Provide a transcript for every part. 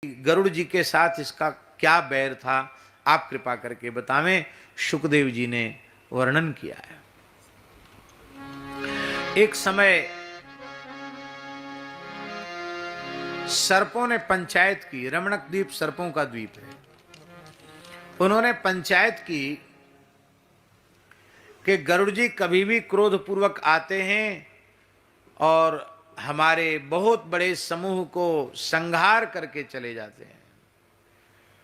गरुड़ जी के साथ इसका क्या बैर था, आप कृपा करके बतावें। शुकदेव जी ने वर्णन किया है। एक समय सर्पों ने पंचायत की, रमणक द्वीप सर्पों का द्वीप है। उन्होंने पंचायत की कि गरुड़ जी कभी भी क्रोधपूर्वक आते हैं और हमारे बहुत बड़े समूह को संहार करके चले जाते हैं।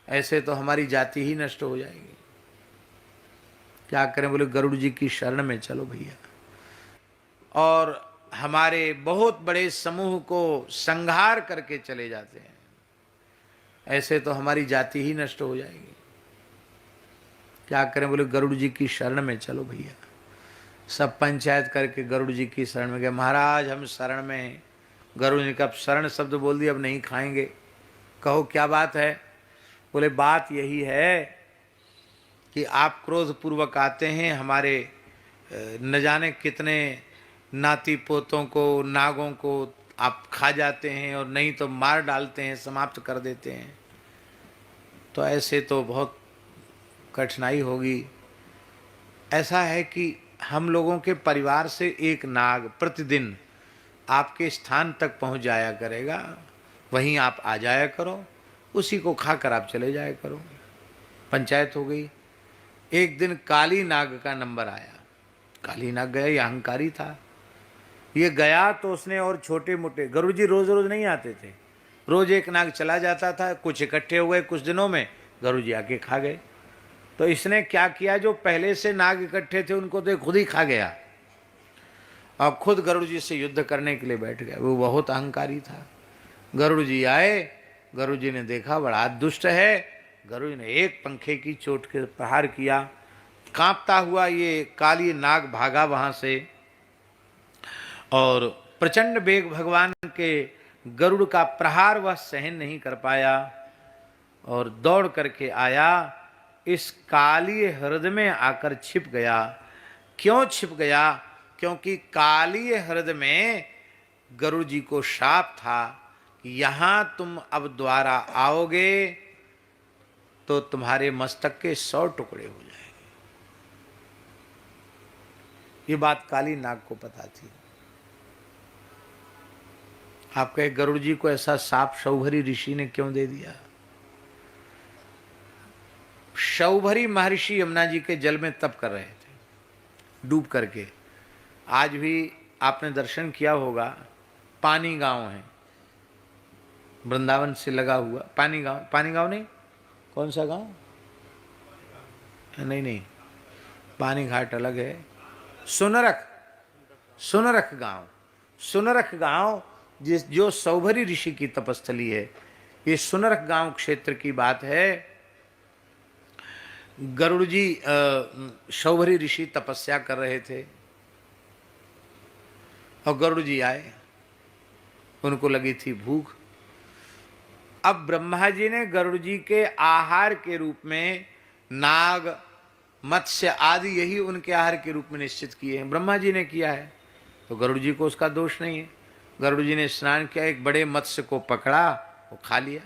ऐसे तो हमारी जाति ही नष्ट हो जाएगी। क्या करें? बोले गरुड़ जी की शरण में चलो भैया। और हमारे बहुत बड़े समूह को संहार करके चले जाते हैं। ऐसे तो हमारी जाति ही नष्ट हो जाएगी। क्या करें? बोले गरुड़ जी की शरण में चलो भैया। सब पंचायत करके गरुड़ जी की शरण में गए। महाराज हम शरण में हैं। गरुड़ जी का शरण शब्द बोल दिया, अब नहीं खाएंगे। कहो क्या बात है? बोले बात यही है कि आप क्रोध पूर्वक आते हैं, हमारे न जाने कितने नाती पोतों को, नागों को आप खा जाते हैं, और नहीं तो मार डालते हैं, समाप्त कर देते हैं। तो ऐसे तो बहुत कठिनाई होगी। ऐसा है कि हम लोगों के परिवार से एक नाग प्रतिदिन आपके स्थान तक पहुंच जाया करेगा, वहीं आप आ जाया करो, उसी को खाकर आप चले जाया करो। पंचायत हो गई। एक दिन काली नाग का नंबर आया। काली नाग गया, ये अहंकारी था। ये गया तो उसने और छोटे मोटे, गरुड़ जी रोज रोज नहीं आते थे, रोज एक नाग चला जाता था। कुछ इकट्ठे हो गए, कुछ दिनों में गरुड़ जी आके खा गए। तो इसने क्या किया, जो पहले से नाग इकट्ठे थे उनको तो खुद ही खा गया और खुद गरुड़ जी से युद्ध करने के लिए बैठ गया। वो बहुत अहंकारी था। गरुड़ जी आए, गरुड़ जी ने देखा बड़ा दुष्ट है। गरुड़ जी ने एक पंखे की चोट के प्रहार किया। कांपता हुआ ये काली नाग भागा वहां से, और प्रचंड वेग भगवान के गरुड़ का प्रहार वह सहन नहीं कर पाया और दौड़ करके आया, इस काली हृदय में आकर छिप गया। क्यों छिप गया? क्योंकि काली हृदय में गरुड़ जी को शाप था कि यहां तुम अब द्वारा आओगे तो तुम्हारे मस्तक के 100 टुकड़े हो जाएंगे। ये बात काली नाग को पता थी। आप कहे गरुड़ जी को ऐसा साप शौभरी ऋषि ने क्यों दे दिया? शौभरी महर्षि यमुना जी के जल में तप कर रहे थे, डूब करके। आज भी आपने दर्शन किया होगा, पानी गांव है वृंदावन से लगा हुआ। पानी गांव, पानी गांव नहीं, कौन सा गांव? नहीं नहीं, पानी घाट अलग है। सुनरख, सुनरख गांव, सुनरख गांव जो शौभरी ऋषि की तपस्थली है। ये सुनरख गांव क्षेत्र की बात है। गरुड़ जी शौभरी ऋषि तपस्या कर रहे थे और गरुड़ जी आए, उनको लगी थी भूख। अब ब्रह्मा जी ने गरुड़ जी के आहार के रूप में नाग, मत्स्य आदि यही उनके आहार के रूप में निश्चित किए हैं। ब्रह्मा जी ने किया है तो गरुड़ जी को उसका दोष नहीं है। गरुड़ जी ने स्नान किया, एक बड़े मत्स्य को पकड़ा, वो खा लिया।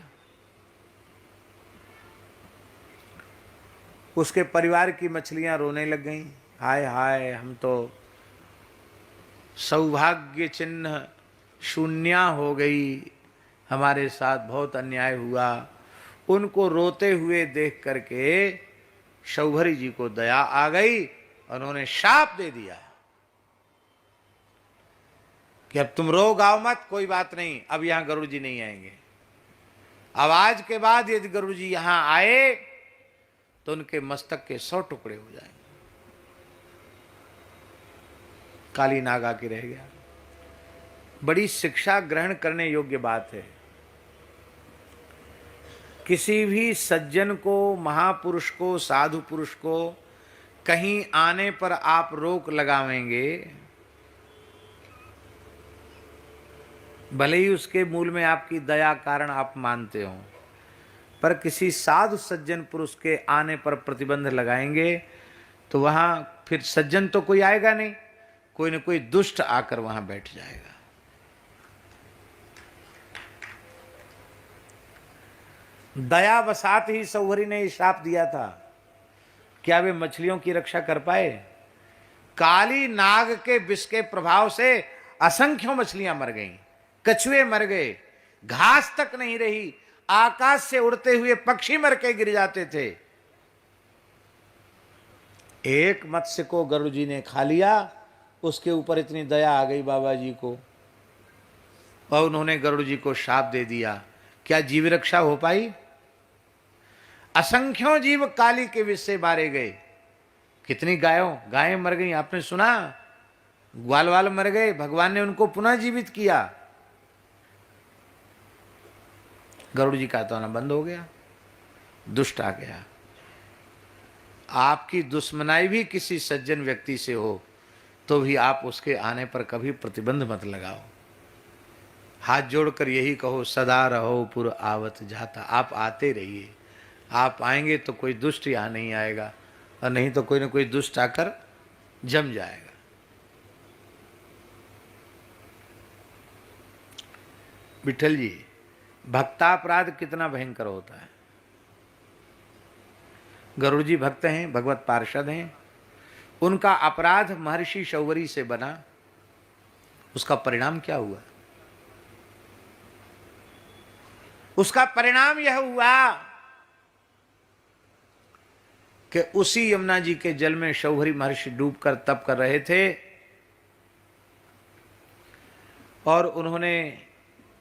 उसके परिवार की मछलियां रोने लग गईं, हाय हाय हम तो सौभाग्य चिन्ह शून्या हो गई, हमारे साथ बहुत अन्याय हुआ। उनको रोते हुए देख करके शौभरी जी को दया आ गई, उन्होंने शाप दे दिया कि अब तुम रो गाओ मत, कोई बात नहीं, अब यहां गरुड़ जी नहीं आएंगे। अब आज के बाद यदि गरुड़ जी यहां आए तो उनके मस्तक के 100 टुकड़े हो जाएंगे। काली नाग आके रह गया। बड़ी शिक्षा ग्रहण करने योग्य बात है। किसी भी सज्जन को, महापुरुष को, साधु पुरुष को कहीं आने पर आप रोक लगावेंगे, भले ही उसके मूल में आपकी दया कारण आप मानते हो, पर किसी साधु सज्जन पुरुष के आने पर प्रतिबंध लगाएंगे तो वहां फिर सज्जन तो कोई आएगा नहीं, कोई न कोई दुष्ट आकर वहां बैठ जाएगा। दया वसात ही सौहरी ने श्राप दिया था। क्या वे मछलियों की रक्षा कर पाए? काली नाग के विष के प्रभाव से असंख्यों मछलियां मर गईं, कछुए मर गए, घास तक नहीं रही, आकाश से उड़ते हुए पक्षी मर के गिर जाते थे। एक मत्स्य को गरुड़ जी ने खा लिया, उसके ऊपर इतनी दया आ गई बाबा जी को, और उन्होंने गरुड़ जी को शाप दे दिया। क्या जीव रक्षा हो पाई? असंख्यों जीव काली के विष से मारे गए। कितनी गायें मर गई, आपने सुना? ग्वाल वाल मर गए, भगवान ने उनको पुनः जीवित किया। गरुड़ जी का तो आना बंद हो गया, दुष्ट आ गया। आपकी दुश्मनाई भी किसी सज्जन व्यक्ति से हो तो भी आप उसके आने पर कभी प्रतिबंध मत लगाओ। हाथ जोड़कर यही कहो, सदा रहो पुर आवत जाता। आप आते रहिए, आप आएंगे तो कोई दुष्ट यहाँ नहीं आएगा, और नहीं तो कोई ना कोई दुष्ट आकर जम जाएगा। विठल जी, भक्तापराध कितना भयंकर होता है। गरुड़ जी भक्त हैं, भगवत पार्षद हैं, उनका अपराध महर्षि शौवरी से बना, उसका परिणाम क्या हुआ? उसका परिणाम यह हुआ कि उसी यमुना जी के जल में शौहरी महर्षि डूबकर तप कर रहे थे, और उन्होंने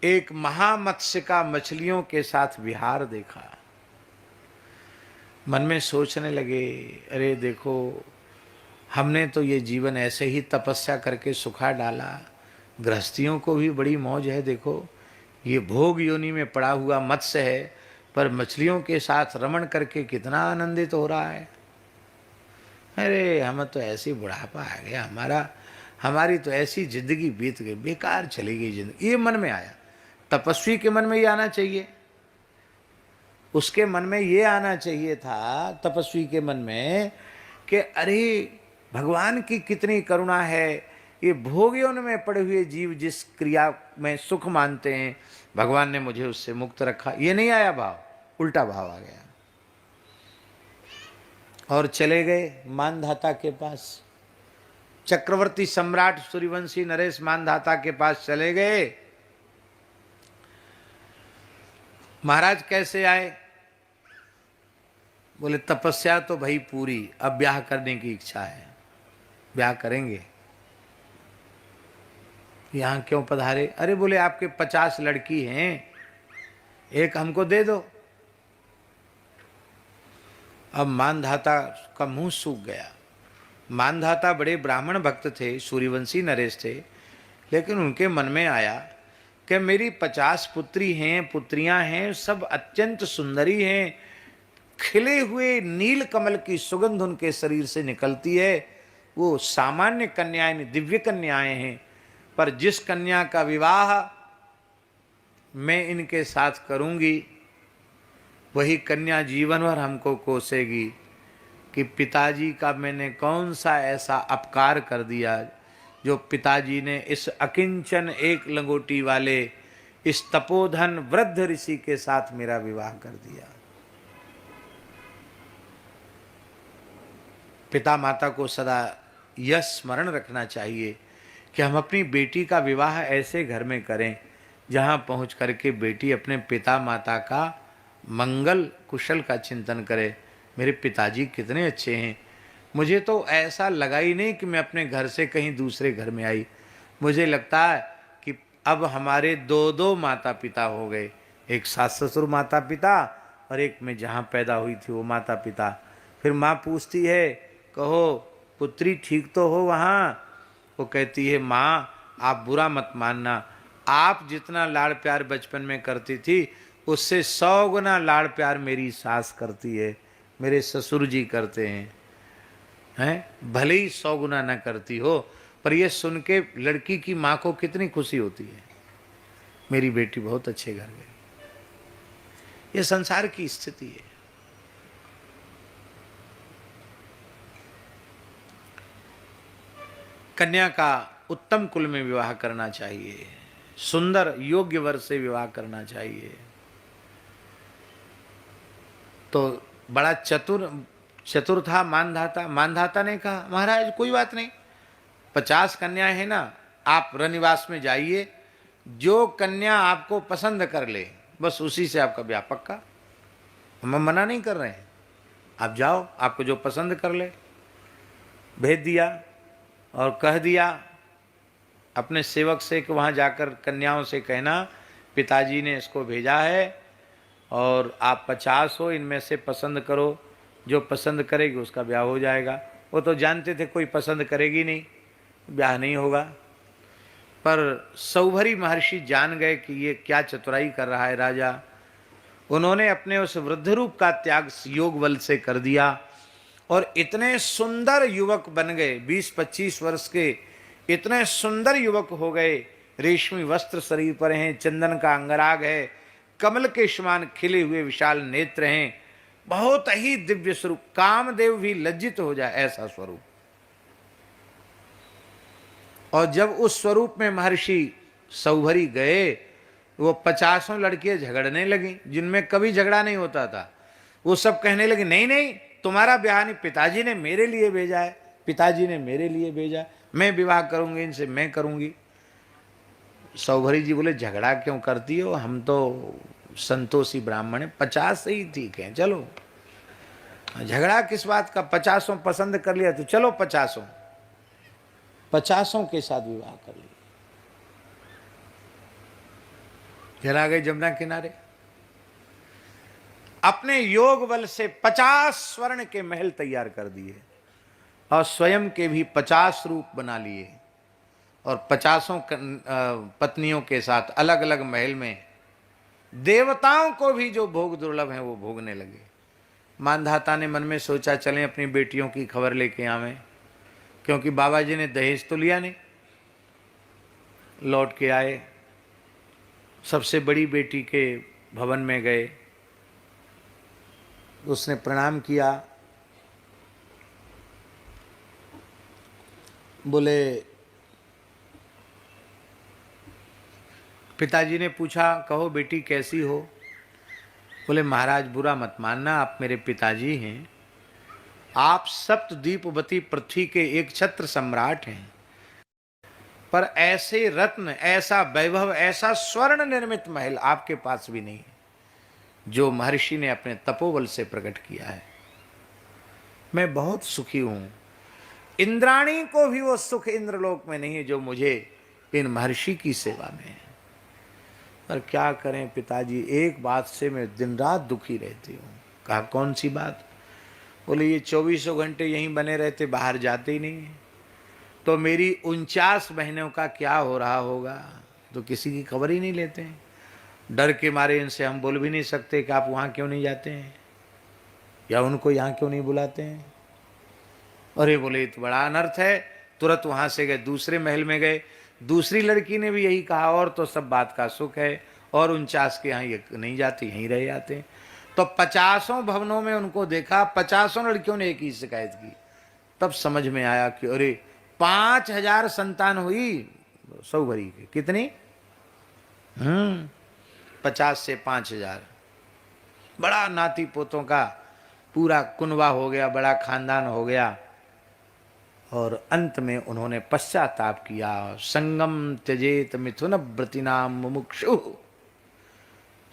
एक महामत्स्य का मछलियों के साथ विहार देखा। मन में सोचने लगे, अरे देखो, हमने तो ये जीवन ऐसे ही तपस्या करके सुखा डाला, गृहस्थियों को भी बड़ी मौज है, देखो ये भोग योनि में पड़ा हुआ मत्स्य है, पर मछलियों के साथ रमण करके कितना आनंदित हो रहा है। अरे हम तो ऐसी बुढ़ापा आ गया, हमारी तो ऐसी जिंदगी बीत गई, बेकार चली गई जिंदगी। ये मन में आया। तपस्वी के मन में ये आना चाहिए, उसके मन में ये आना चाहिए था, तपस्वी के मन में, कि अरे भगवान की कितनी करुणा है, ये भोगियों में पड़े हुए जीव जिस क्रिया में सुख मानते हैं, भगवान ने मुझे उससे मुक्त रखा। ये नहीं आया भाव, उल्टा भाव आ गया। और चले गए मानधाता के पास। चक्रवर्ती सम्राट सूर्यवंशी नरेश मानधाता के पास चले गए। महाराज कैसे आए? बोले तपस्या तो भाई पूरी, अब ब्याह करने की इच्छा है, ब्याह करेंगे। यहाँ क्यों पधारे? अरे बोले आपके 50 लड़की हैं, एक हमको दे दो। अब मानधाता का मुंह सूख गया। मानधाता बड़े ब्राह्मण भक्त थे, सूर्यवंशी नरेश थे, लेकिन उनके मन में आया कि मेरी 50 पुत्री हैं, पुत्रियां हैं, सब अत्यंत सुंदरी हैं, खिले हुए नील कमल की सुगंध उनके शरीर से निकलती है, वो सामान्य कन्याएं, दिव्य कन्याएं हैं, पर जिस कन्या का विवाह मैं इनके साथ करूंगी, वही कन्या जीवन भर हमको कोसेगी कि पिताजी का मैंने कौन सा ऐसा अपकार कर दिया, जो पिताजी ने इस अकिंचन एक लंगोटी वाले इस तपोधन वृद्ध ऋषि के साथ मेरा विवाह कर दिया। पिता माता को सदा यह स्मरण रखना चाहिए कि हम अपनी बेटी का विवाह ऐसे घर में करें जहाँ पहुँच करके बेटी अपने पिता माता का मंगल कुशल का चिंतन करे। मेरे पिताजी कितने अच्छे हैं, मुझे तो ऐसा लगा ही नहीं कि मैं अपने घर से कहीं दूसरे घर में आई। मुझे लगता है कि अब हमारे दो माता पिता हो गए, एक सास ससुर माता पिता और एक मैं जहाँ पैदा हुई थी वो माता पिता। फिर माँ पूछती है, कहो पुत्री ठीक तो हो वहाँ? वो कहती है, माँ आप बुरा मत मानना, आप जितना लाड़ प्यार बचपन में करती थी उससे 100 गुना लाड़ प्यार मेरी सास करती है, मेरे ससुर जी करते हैं भले ही 100 गुना न करती हो, पर यह सुन के लड़की की माँ को कितनी खुशी होती है, मेरी बेटी बहुत अच्छे घर गई। ये संसार की स्थिति है। कन्या का उत्तम कुल में विवाह करना चाहिए, सुंदर योग्य वर से विवाह करना चाहिए। तो बड़ा चतुर चतुर था मानधाता। मानधाता ने कहा महाराज कोई बात नहीं, 50 कन्याएं हैं ना, आप रनिवास में जाइए, जो कन्या आपको पसंद कर ले बस उसी से आपका ब्याह पक्का। हम मना नहीं कर रहे हैं, आप जाओ, आपको जो पसंद कर ले। भेज दिया और कह दिया अपने सेवक से कि वहाँ जाकर कन्याओं से कहना पिताजी ने इसको भेजा है और आप 50 हो, इनमें से पसंद करो, जो पसंद करेगी उसका ब्याह हो जाएगा। वो तो जानते थे कोई पसंद करेगी नहीं, ब्याह नहीं होगा। पर सौभरी महर्षि जान गए कि ये क्या चतुराई कर रहा है राजा। उन्होंने अपने उस वृद्ध रूप का त्याग योग बल से कर दिया और इतने सुंदर युवक बन गए, 20-25 वर्ष के इतने सुंदर युवक हो गए। रेशमी वस्त्र शरीर पर हैं, चंदन का अंगराग है, कमल के समान खिले हुए विशाल नेत्र हैं, बहुत ही दिव्य स्वरूप, कामदेव भी लज्जित हो जाए ऐसा स्वरूप। और जब उस स्वरूप में महर्षि सौभरी गए, वो 50 लड़कियां झगड़ने लगी जिनमें कभी झगड़ा नहीं होता था। वो सब कहने लगे नहीं नहीं तुम्हारा ब्याह नहीं, पिताजी ने मेरे लिए भेजा है, पिताजी ने मेरे लिए भेजा, मैं विवाह करूंगी इनसे, मैं करूंगी। सौभरी जी बोले झगड़ा क्यों करती हो, हम तो संतोषी ब्राह्मण है, 50 ही ठीक है, चलो झगड़ा किस बात का, 50 पसंद कर लिया तो चलो 50 के साथ विवाह कर लिया। चला गए जमुना किनारे, अपने योग बल से 50 स्वर्ण के महल तैयार कर दिए और स्वयं के भी 50 रूप बना लिए और 50 पत्नियों के साथ अलग अलग महल में देवताओं को भी जो भोग दुर्लभ हैं वो भोगने लगे। मानधाता ने मन में सोचा चलें अपनी बेटियों की खबर लेके आवें, क्योंकि बाबा जी ने दहेज तो लिया नहीं। लौट के आए, सबसे बड़ी बेटी के भवन में गए, उसने प्रणाम किया, बोले पिताजी ने पूछा कहो बेटी कैसी हो। बोले महाराज बुरा मत मानना, आप मेरे पिताजी हैं, आप सप्तद्वीपवती पृथ्वी के एक छत्र सम्राट हैं, पर ऐसे रत्न, ऐसा वैभव, ऐसा स्वर्ण निर्मित महल आपके पास भी नहीं है जो महर्षि ने अपने तपोबल से प्रकट किया है। मैं बहुत सुखी हूं, इंद्राणी को भी वो सुख इंद्रलोक में नहीं है जो मुझे इन महर्षि की सेवा में है। पर क्या करें पिताजी, एक बात से मैं दिन रात दुखी रहती हूँ। कहा कौन सी बात। बोले ये 24 घंटे यहीं बने रहते, बाहर जाते ही नहीं, तो मेरी 49 महीनों का क्या हो रहा होगा, तो किसी की खबर ही नहीं लेते हैं। डर के मारे इनसे हम बोल भी नहीं सकते कि आप वहाँ क्यों नहीं जाते हैं या उनको यहाँ क्यों नहीं बुलाते हैं। अरे बोले ये तो बड़ा अनर्थ है। तुरंत वहाँ से गए, दूसरे महल में गए, दूसरी लड़की ने भी यही कहा और तो सब बात का सुख है, और 49 के यहाँ ये नहीं जाते, यहीं रह जाते हैं। तो 50 भवनों में उनको देखा, 50 लड़कियों ने एक ही शिकायत की। तब समझ में आया कि अरे 5000 संतान हुई सौभरी की, कितनी 50 से 5000, बड़ा नाती पोतों का पूरा कुनबा हो गया, बड़ा खानदान हो गया। और अंत में उन्होंने पश्चाताप किया, संगम त्यजेत मिथुन व्रतिनाम मुमुक्षु,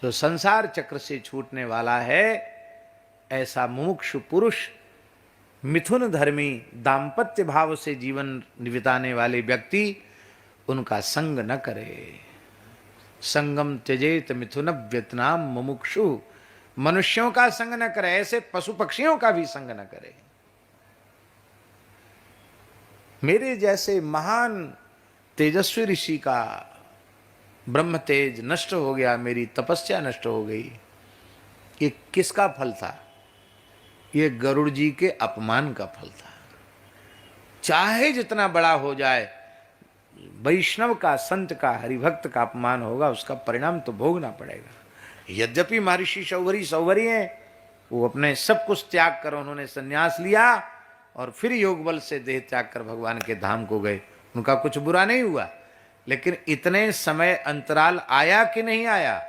जो संसार चक्र से छूटने वाला है ऐसा मुमुक्षु पुरुष, मिथुन धर्मी, दाम्पत्य भाव से जीवन बिताने वाले व्यक्ति उनका संग न करे। संगम त्यजेत मिथुन व्रतिनाम मुमुक्षु, मनुष्यों का संग न करे, ऐसे पशु पक्षियों का भी संग न करे। मेरे जैसे महान तेजस्वी ऋषि का ब्रह्म तेज नष्ट हो गया, मेरी तपस्या नष्ट हो गई, ये किसका फल था? ये गरुड़ जी के अपमान का फल था। चाहे जितना बड़ा हो जाए, वैष्णव का, संत का, हरिभक्त का अपमान होगा, उसका परिणाम तो भोगना पड़ेगा। यद्यपि महर्षि सौभरी हैं, वो अपने सब कुछ त्याग कर उन्होंने संन्यास लिया और फिर योग बल से देह त्याग कर भगवान के धाम को गए, उनका कुछ बुरा नहीं हुआ। लेकिन इतने समय अंतराल आया कि नहीं आया?